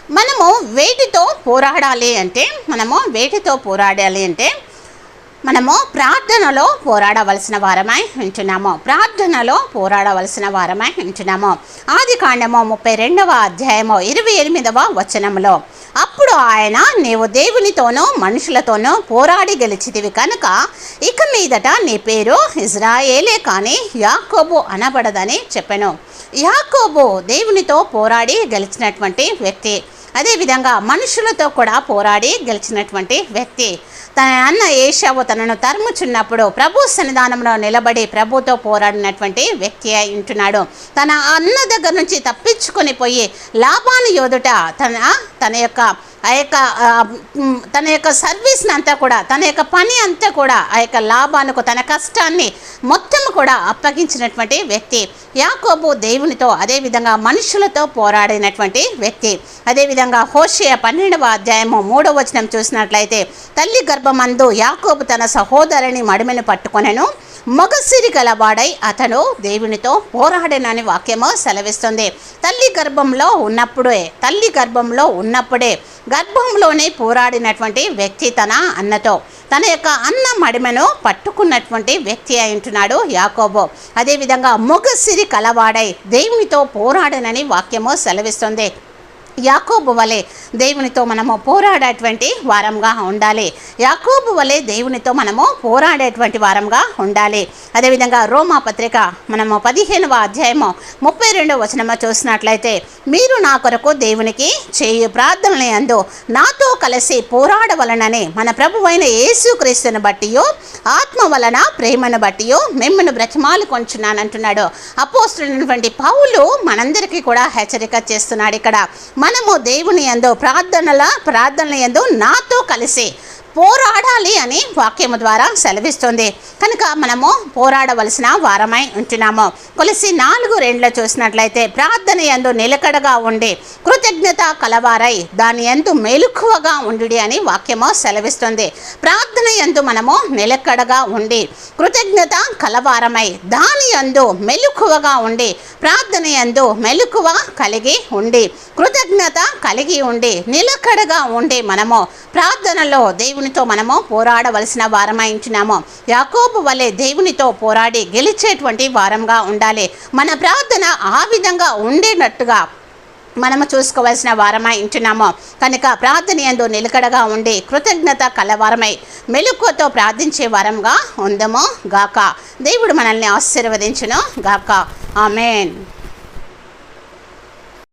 మనము వేటితో పోరాడాలి అంటే మనము ప్రార్థనలో పోరాడవలసిన వారమై ఉంటున్నాము. ఆదికాండము 32వ అధ్యాయము 28వ వచనంలో, అప్పుడు ఆయన, నీవు దేవునితోనూ మనుషులతోనూ పోరాడి గెలిచితివి కనుక ఇక మీదట నీ పేరు ఇజ్రాయేలే కానీ యాకోబు అనబడదని చెప్పెను. యాకోబు దేవునితో పోరాడి గెలిచినటువంటి వ్యక్తి. అదేవిధంగా మనుషులతో కూడా పోరాడి గెలిచినటువంటి వ్యక్తి. తన అన్న ఏశావు తనను తరుముచున్నప్పుడు ప్రభు సన్నిధానంలో నిలబడి ప్రభుతో పోరాడినటువంటి వ్యక్తి అయి ఉంటున్నాడు. తన అన్న దగ్గర నుంచి తప్పించుకొని పోయి లాబాను యోదుట తన యొక్క సర్వీస్ని అంతా కూడా, తన యొక్క పని అంతా కూడా ఆ యొక్క లాబానుకు తన కష్టాన్ని మొత్తం కూడా అప్పగించినటువంటి వ్యక్తి యాకోబు. దేవునితో అదేవిధంగా మనుషులతో పోరాడినటువంటి వ్యక్తి. అదేవిధంగా హోషేయ 12వ అధ్యాయము 3వ వచనం చూసినట్లయితే, తల్లి గర్భమందు యాకోబు తన సహోదరుని మడిమెను పట్టుకొనెను, మగసిరి గలవాడై అతను దేవునితో పోరాడేనని వాక్యము సెలవిస్తుంది. తల్లి గర్భంలో ఉన్నప్పుడే గర్భంలోనే పోరాడినటువంటి వ్యక్తి తన అన్నతో, తన యొక్క అన్న మడిమెను పట్టుకున్నటువంటి వ్యక్తి అయి ఉంటున్నాడు యాకోబు. అదేవిధంగా మగసిరి కలవాడై దేవునితో పోరాడనని వాక్యము సెలవిస్తుంది. యాకోబు వలె దేవునితో మనము పోరాడేటువంటి వారంగా ఉండాలి. అదేవిధంగా రోమా పత్రిక మనము 15వ అధ్యాయము 32వ వచనము చూసినట్లయితే, మీరు నా కొరకు దేవునికి చేయు ప్రార్థనల యందు నాతో కలిసి పోరాడవలనని మన ప్రభువైన యేసుక్రీస్తును బట్టియో ఆత్మ వలన ప్రేమను బట్టియో మిమ్మల్ని బ్రతిమాలు కొంచున్నానంటున్నాడు. అపోస్తులైనటువంటి పౌలు మనందరికీ కూడా హెచ్చరిక చేస్తున్నాడు. ఇక్కడ మనము దేవుని యందు ప్రార్థనల యందు నాతో కలిసి పోరాడాలి అని వాక్యము ద్వారా సెలవిస్తుంది. కనుక మనము పోరాడవలసిన వారమై ఉంటున్నాము. కొలసి 4:2 చూసినట్లయితే, ప్రార్థన యందు నిలకడగా ఉండి కృతజ్ఞత కలవారై దాని యందు మెలకువగా ఉండుడి అని వాక్యము సెలవిస్తుంది. ప్రార్థన యందు మనము నిలకడగా ఉండి కృతజ్ఞత కలవారమై దాని యందు మెలకువగా ఉండి, ప్రార్థన యందు మెలకువ కలిగి ఉండి కృతజ్ఞత కలిగి ఉండి నిలకడగా ఉండి మనము ప్రార్థనలో దేవునితో మనము పోరాడవలసిన వారమై ఉంటున్నాము. యాకోబు వలె దేవునితో పోరాడి గెలిచేటువంటి వారంగా ఉండాలి. మన ప్రార్థన ఆ విధంగా ఉండేటట్టుగా మనము చూసుకోవాల్సిన వారమై ఉంటున్నాము. కనుక ప్రార్థన యందు నిలకడగా ఉండి కృతజ్ఞత కలవారమై మెలకువతో ప్రార్థించే వారంగా ఉందము గాక. దేవుడు మనల్ని ఆశీర్వదించును గాక. ఆమేన్.